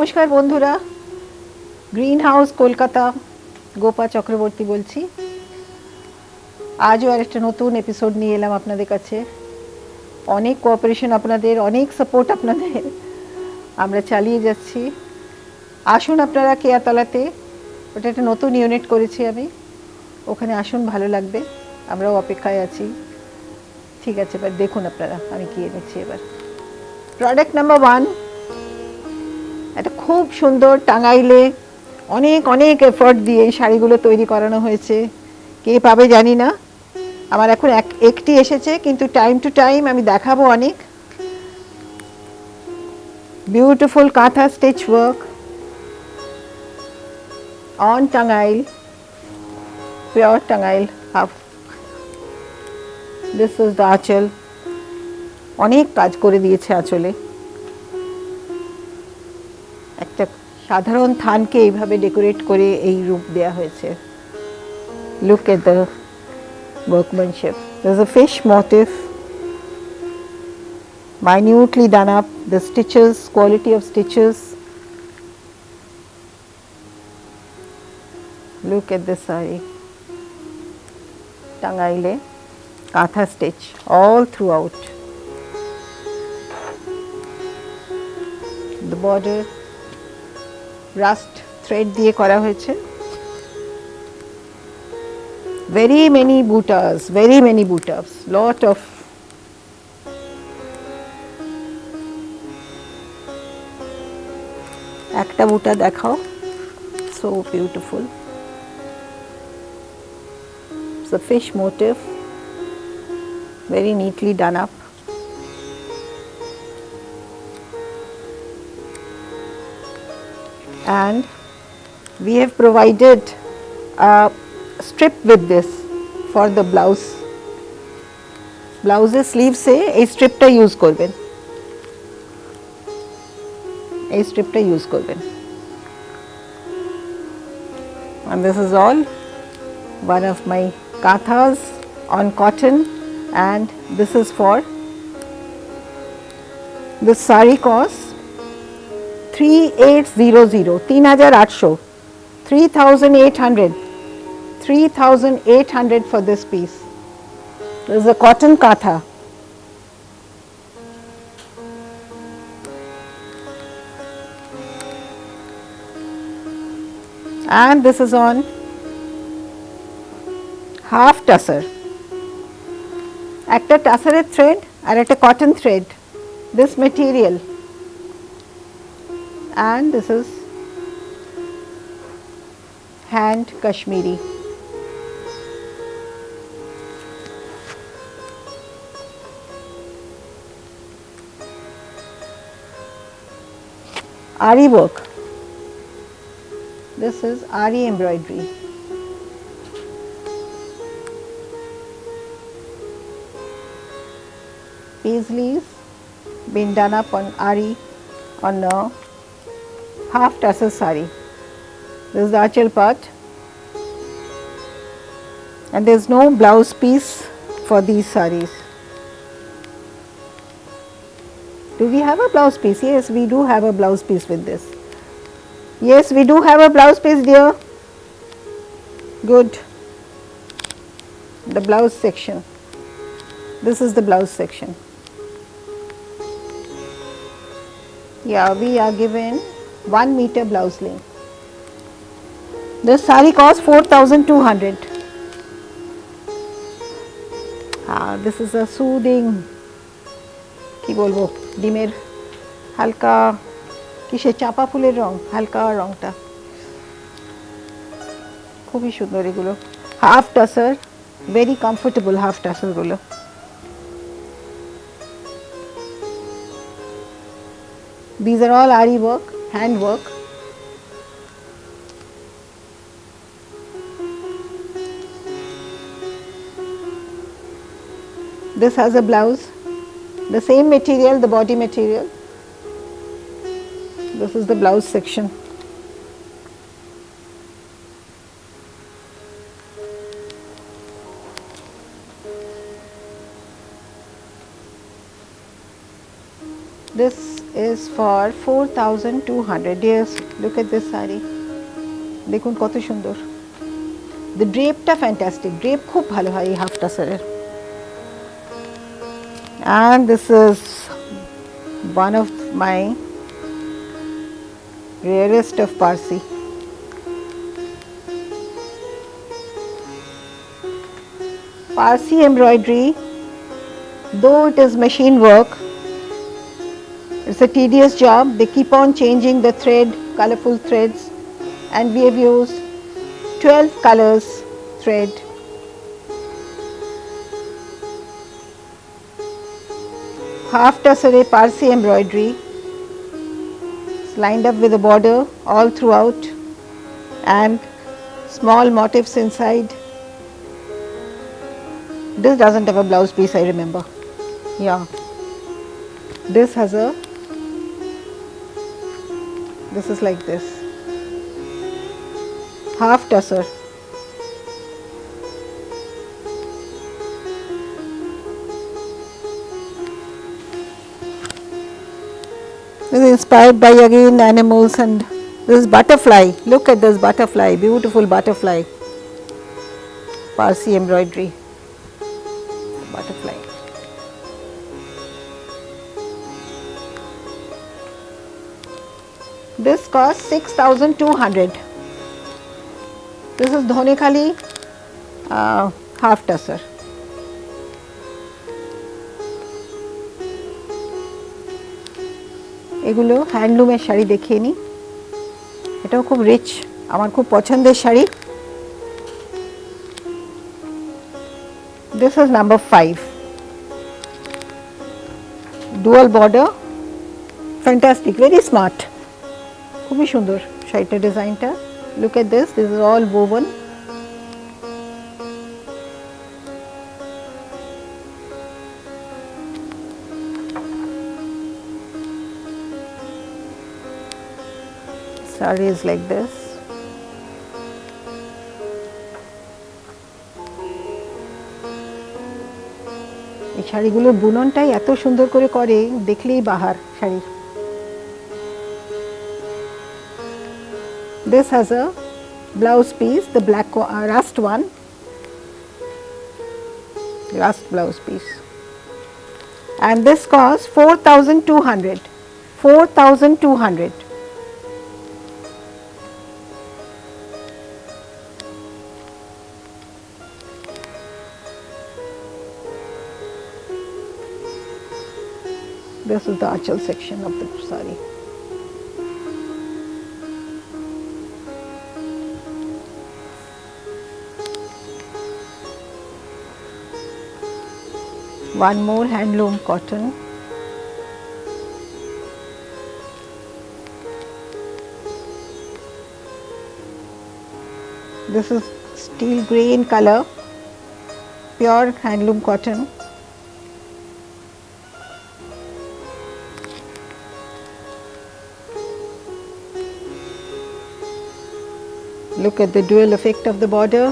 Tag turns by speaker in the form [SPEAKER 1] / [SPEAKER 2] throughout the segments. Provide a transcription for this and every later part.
[SPEAKER 1] নমস্কার বন্ধুরা, green house Kolkata Gopa Chakraborty বলছি। আজও আরেকটা নতুন এপিসোড নিয়ে এলাম আপনাদের কাছে। অনেক কোঅপারেশন আপনাদের, অনেক সাপোর্ট আপনাদের, আমরা চালিয়ে যাচ্ছি। আসুন আপনারা কেয়াতলাতে, ওটা একটা নতুন ইউনিট করেছি আমি, ওখানে আসুন, ভালো লাগবে, আমরাও অপেক্ষায় আছি। ঠিক আছে, এবার দেখুন আপনারা আমি কি এনেছি। এবার প্রোডাক্ট নাম্বার 1, একটা খুব সুন্দর টাঙ্গাইলে অনেক অনেক এফর্ট দিয়ে এই শাড়িগুলো তৈরি করানো হয়েছে। কে পাবে জানি না, আমার এখন একটি এসেছে, কিন্তু টাইম টু টাইম আমি দেখাবো অনেক। বিউটিফুল কাঁথা stitch work on Tangail, pure Tangail half. This is the আঁচল, অনেক কাজ করে দিয়েছে আঁচলে। একটা সাধারণ থানকে এইভাবে ডেকোরেট করে এই রূপ দেয়া হয়েছে। Look at the workmanship. There's a fish motif, minutely done up, the stitches, quality of stitches. Look at this saree, Tangaile, Katha stitch all throughout. The border rust thread diye kora hoyeche. Very many butas, lot of একটা বুটা দেখাও, so beautiful. It's a fish motif, very neatly done up. And we have provided a strip with this for the blouse. ব্লাউজের স্লিভসে এই স্ট্রিপটা use করবেন, এই স্ট্রিপটা use করবেন। And this is all one of my kathas on cotton, and this is for this saree cost 3800, 3800, 3800, 3800 for this piece. This is a cotton katha. And this is on half tussar. একটা টাসারের thread আর একটা cotton thread, this material. And this is hand Kashmiri. Ari work. This is Ari embroidery. Paisleys been done up on Ari on a half tassel saree. This is the achal part, and there is no blouse piece for these sarees. Do we have a blouse piece? Yes, we do have a blouse piece with this. Yes, we do have a blouse piece, dear. Good. The blouse section. This is the blouse section. Yeah, we are given 1 meter blouse length. This saree costs 4200. This is a soothing, কি বলবো, ডিমের হালকা কিসে চাপা ফুলের রং, হালকা রংটা খুবই সুন্দর। এগুলো half tussar, very comfortable half tussar গুলো। These are all Ari work, hand work. This has a blouse, the same material, the body material. This is the blouse section. This is for 4,200. Yes, look at this saree. দেখুন কত সুন্দর। The drapeটা fantastic. Drape খুব ভালো হয় এই half tasserer. And this is one of my rarest of Parsi. Parsi embroidery, though it is machine work, it's a tedious job. They keep on changing the thread, colorful threads, and we have used 12 colors thread. Half tasserer Parsi embroidery. It's lined up with a border all throughout and small motifs inside. This doesn't have a blouse piece, I remember. Yeah. This has a, this is like this. Half tasser. This is inspired by again animals, and this is butterfly. Look at this butterfly, beautiful butterfly. Parsi embroidery. Butterfly. This costs 6,200. This is Dhonekhali half tasser. এগুলো হ্যান্ডলুমের শাড়ি দেখিয়ে নিই। এটাও খুব rich, আমার খুব পছন্দের sari. This is number 5. Dual border, fantastic, very smart. খুবই সুন্দর শাড়িটার ডিজাইনটা। Look at this, this is all woven. Saree is like this. এই শাড়িগুলোর বুননটাই এত সুন্দর করে করে, দেখলেই বাহার শাড়ির। This has a blouse piece, the black rust one, rust blouse piece, and this costs 4,200. 4,200. This is the achal section of the saree. One more handloom cotton. This is steel grey in color, pure handloom cotton. Look at the dual effect of the border.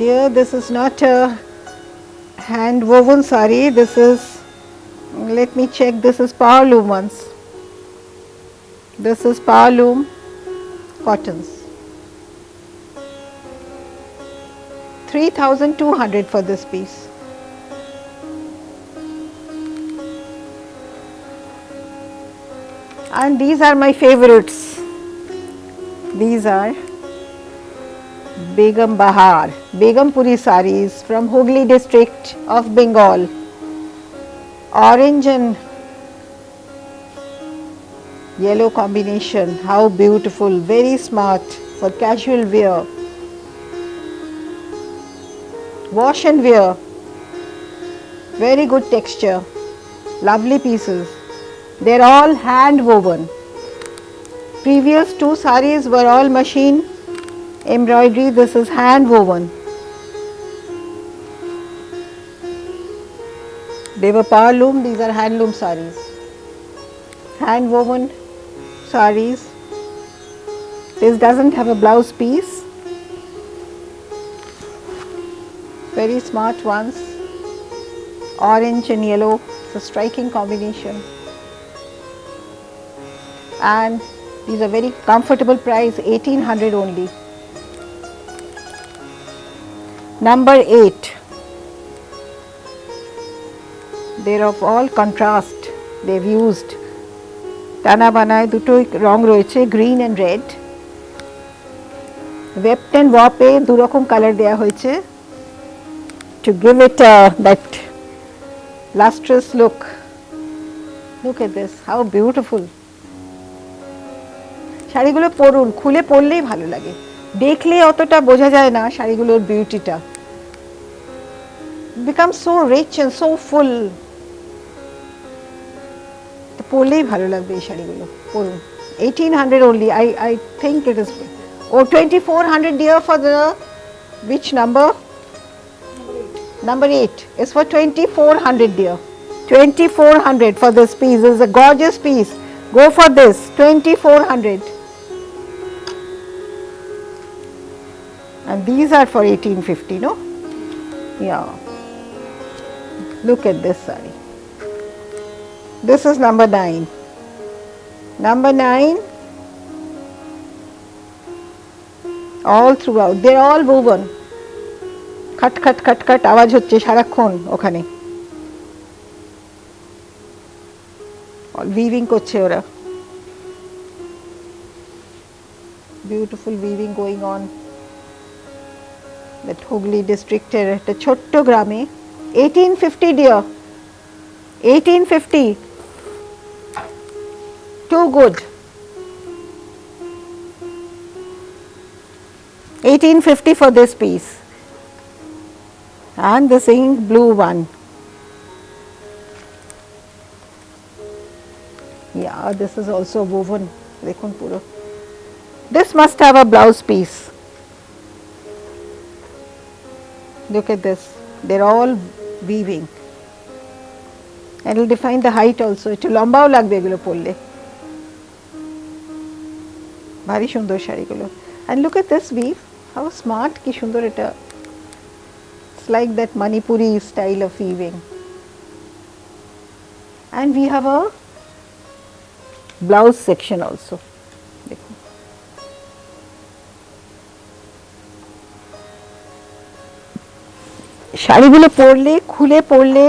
[SPEAKER 1] Dear, this is not a hand woven saree, this is, let me check, this is power loom ones. This is power loom cottons. 3,200 for this piece. And these are my favorites. These are Begum Bahar, Begumpuri sarees from Hooghly district of Bengal. Orange and yellow combination, how beautiful, very smart for casual wear. Wash and wear, very good texture, lovely pieces. They are all hand woven. Previous two sarees were all machine embroidery, this is hand woven. They were power loom, these are handloom sarees. Hand woven sarees. This doesn't have a blouse piece. Very smart ones. Orange and yellow It's a striking combination. And these are very comfortable price, 1800 only. Number 8. They're of all contrast. They've used টানা বানায় দুটোই রং রয়েছে, green and red. Weft and ওয়াপে দু রকম colour দেওয়া হয়েছে to give it that lustrous look. Look at this, how beautiful. শাড়িগুলো পরুন, খুলে পরলেই ভালো লাগে, দেখলে অতটা বোঝা যায় না শাড়িগুলোর বিউটিটা। Becomes so rich and so full. পরলেই ভালো লাগবে এই শাড়িগুলো, পরুন। 1800 only. I think it is. Oh, 2400 dear for the which number? Number 8 is for 2400 dear. 2400 for this piece. This is a gorgeous piece. Go for this. 2400. And these are for 1850, no? Yeah. Look at this saree. This is number 9. Number 9. All throughout. They're all woven. खट खट खट खट आवाज হচ্ছে সারাক্ষণ ওখানে। weaving করছে ওরা। Beautiful weaving going on. That Hooghly district এর একটা ছোট্ট গ্রামে। 1850 dear. 1850. Too good. 1850 for this piece. And this ink blue one. Yeah, this is also woven. Dekhun puro. This must have a blouse piece. Look at this. They're all weaving. And it will define the height also. It will লম্বাও লাগবে এগুলো পরলে। ভারী সুন্দর শাড়িগুলো। And look at this weave. How smart, কি সুন্দর এটা। It's like that Manipuri style of weaving. And we have a blouse section also. দেখুন। শাড়িগুলো পরলে, খুলে পরলে,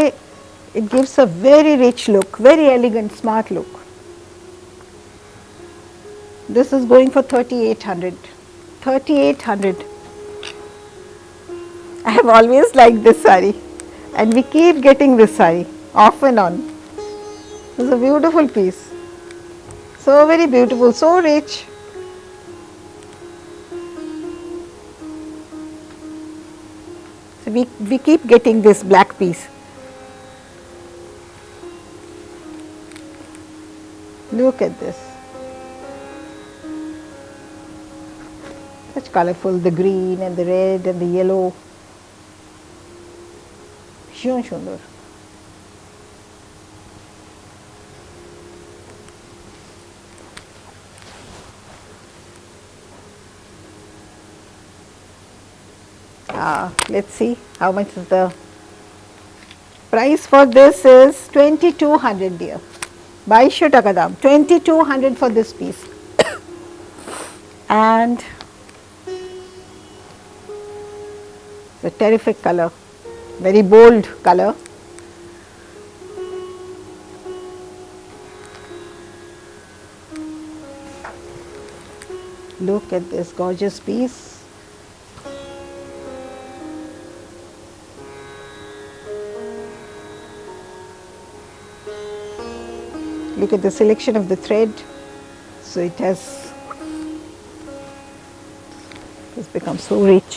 [SPEAKER 1] it gives a very rich look, very elegant, smart look. This is going for 3800. 3800. I have always liked this saree and we keep getting this saree off and on. It's a beautiful piece. So very beautiful, so rich. So we keep getting this black piece. Look at this. Such colorful, the green and the red and the yellow. ভীষণ সুন্দর। Let's see how much is the price for this is 2200 dear. 2200 টাকা দাম, 2200 for this piece. And the terrific color, very bold color. Look at this gorgeous piece. Look at the selection of the thread. So it has become so rich.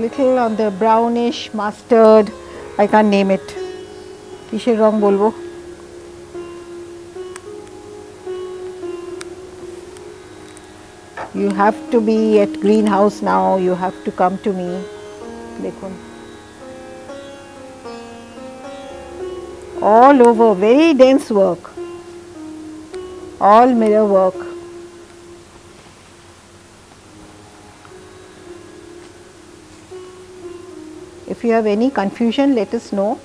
[SPEAKER 1] Little on the brownish mustard, I can't name it. কিসের রং বলবো? You have to be at greenhouse now. You have to come to me. দেখুন, all over, very dense work. all mirror work. If you have any confusion, let us know.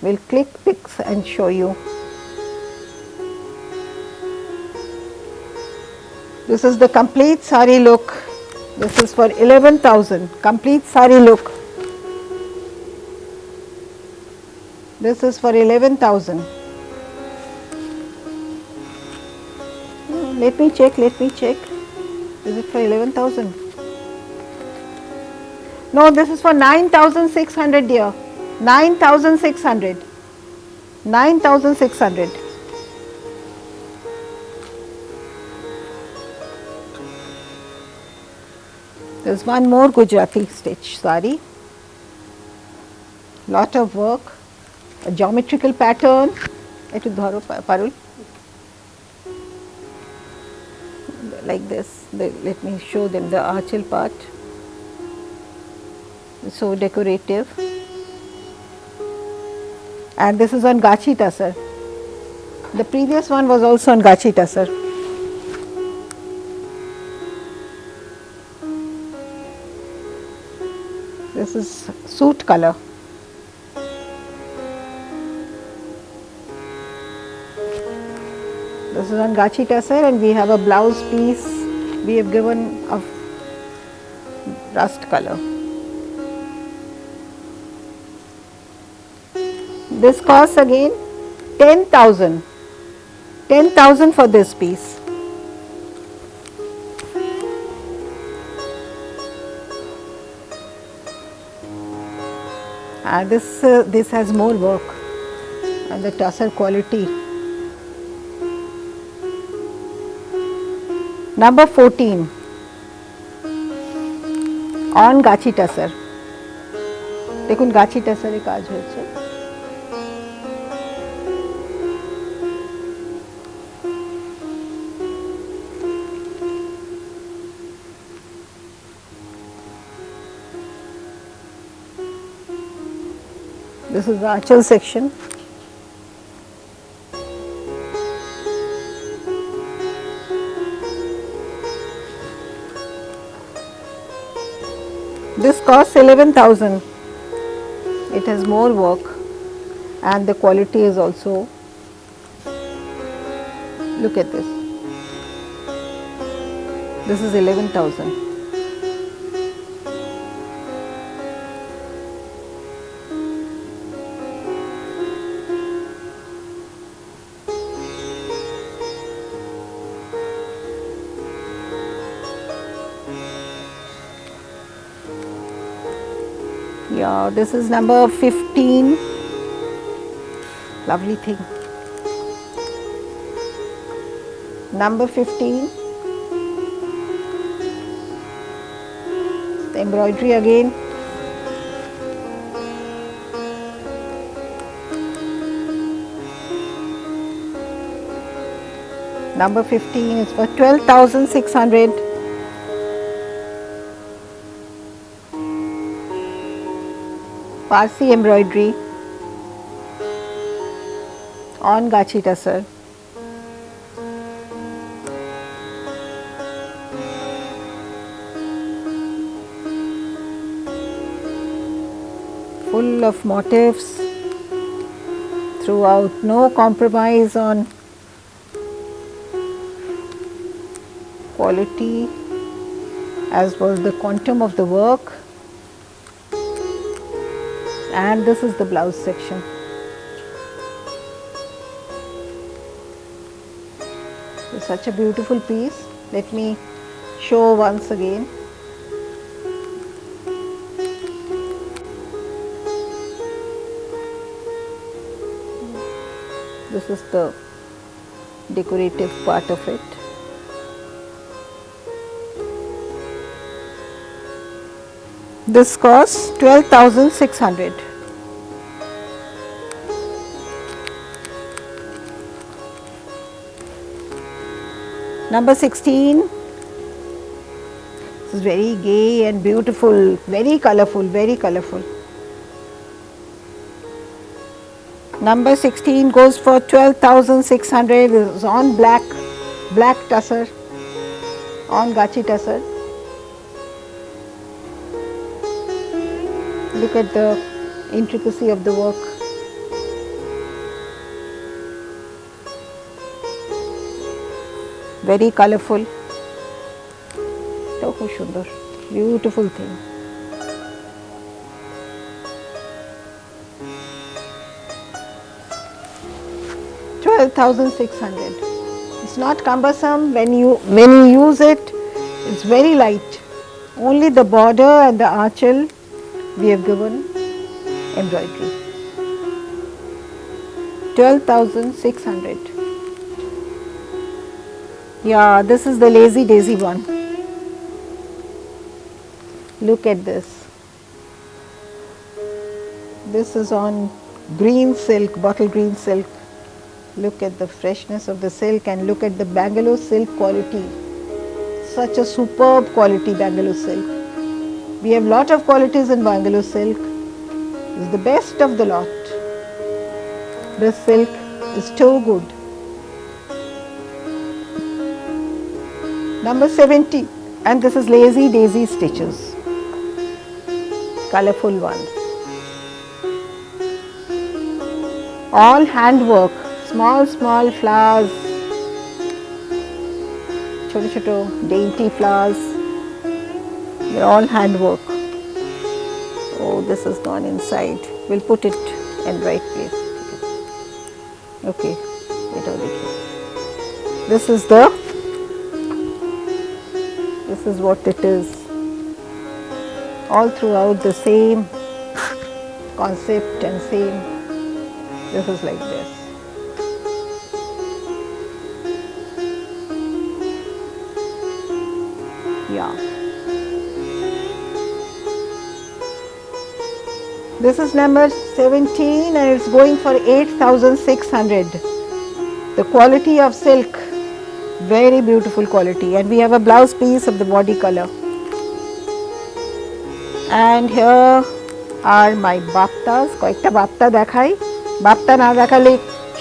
[SPEAKER 1] We'll click pics and show you. This is the complete sari look. This is for 11,000, complete sari look. This is for 11,000. Let me check, let me check. Is it for 11,000? No, this is for 9,600 dear. 9,600. 9,600. There's one more Gujarati stitch sari. Lot of work, a geometrical pattern. Etu dharo Parul. Like this. Let me show them the archal part. So decorative. And this is on Gachi Tasar. The previous one was also on Gachi Tasar. This is suit color. This is on Gachi Tasar, and we have a blouse piece we have given of rust color. This costs again 10,000. 10,000 for this piece. And this has more work and the tussar quality. Number 14 on Gachi Tasar. দেখুন গাছি টাসারে কাজ হয়েছে। This is the achal section. This costs 11,000. It has more work and the quality is also, look at this. This is 11,000. Yeah, this is number 15. Lovely thing. Number 15. The embroidery again. Number 15 is for 12,600. Parsi embroidery on Gachi Tasar. Full of motifs throughout, no compromise on quality as was the quantum of the work. And this is the blouse section. It's such a beautiful piece. Let me show once again. This is the decorative part of it. This costs 12,600. Number 16. This is very gay and beautiful, very colorful, very colorful. Number 16 goes for 12,600. It is on black. black tussar on gachi tussar. Look at the intricacy of the work. Very colorful. So সুন্দর, beautiful thing. $12,600. It's not cumbersome when you use it. It's very light. Only the border and the archel we have given embroidery. 12,600. Yeah, this is the Lazy Daisy one. Look at this. This is on green silk, bottle green silk. Look at the freshness of the silk and look at the Bangalore silk quality. Such a superb quality Bangalore silk. We have lot of qualities in Bangalore silk. It's the best of the lot. This silk is so good. Number 70, and this is Lazy Daisy stitches. Colorful ones. All handwork. Small flowers, छोटे dainty flowers, they're all handwork. Oh, this has gone inside. We'll put it in right place. Okay, this is what it is. All throughout the same concept and same. This is like this. Yeah. This is number 17 and it's going for 8,600. The quality of silk, very beautiful quality, and we have a blouse piece of the body color. And here are my baptas. কয়েকটা বাপ্তা দেখাই, বাপ্তা না দেখালে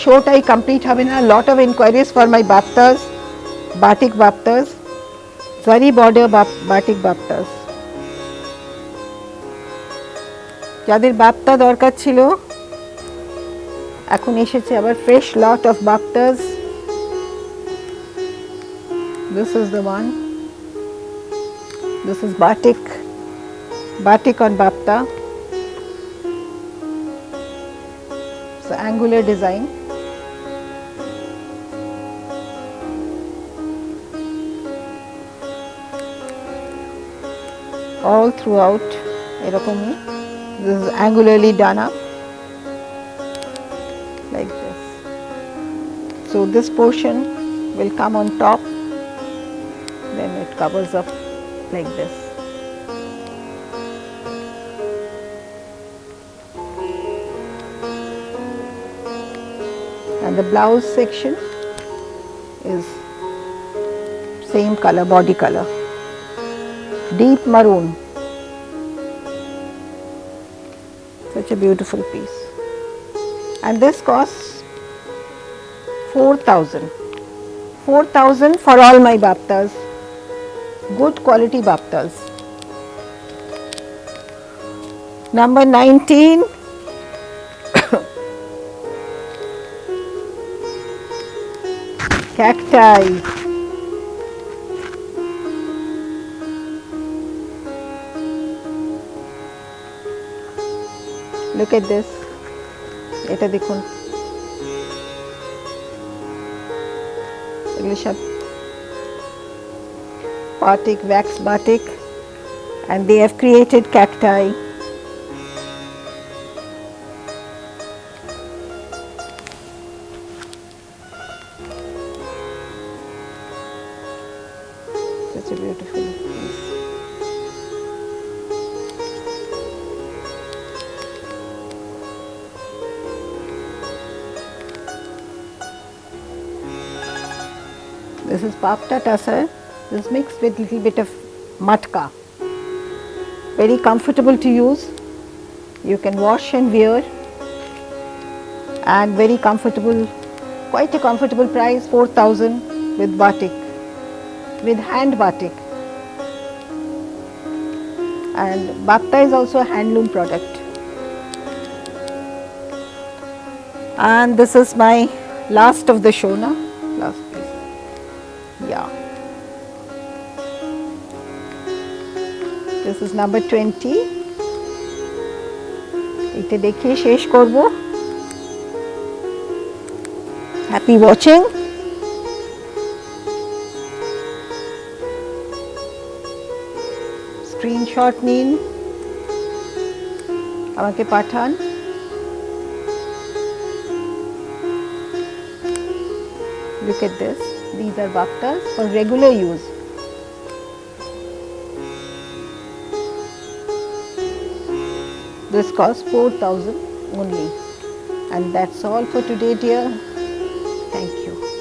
[SPEAKER 1] শোটাই complete হবে না. Lot of inquiries for my baptas, batik baptas. Zari border batik baptas. যাদের বাপ্তা দরকার ছিল এখন এসেছে আবার fresh lot of baptas. This is the one. This is batik on bapta. So angular design. All throughout এরকমই. This is angularly done up like this. So this portion will come on top, then it covers up like this. And the blouse section is same color, body color, deep maroon. Such a beautiful piece. And this costs 4,000. 4,000 for all my baptas. Good quality baptas. Number 19. Cacti. Look at this. এটা দেখুন, এগুলো সব batik, wax batik, and they have created cacti. Such a beautiful piece. This is papta tussar. This is mixed with little bit of matka. Very comfortable to use. You can wash and wear, and very comfortable. Quite a comfortable price, 4,000. with batik, with hand batik. And Bapta is also a handloom product. And this is my last of the show, na? Last piece. Yeah. This is number 20. এটা দেখে শেষ করব। Happy watching. Screenshot নিন, আমাকে পাঠান। Look at this. These are baptas for regular use. This costs 4,000 only. And that's all for today, dear. Thank you.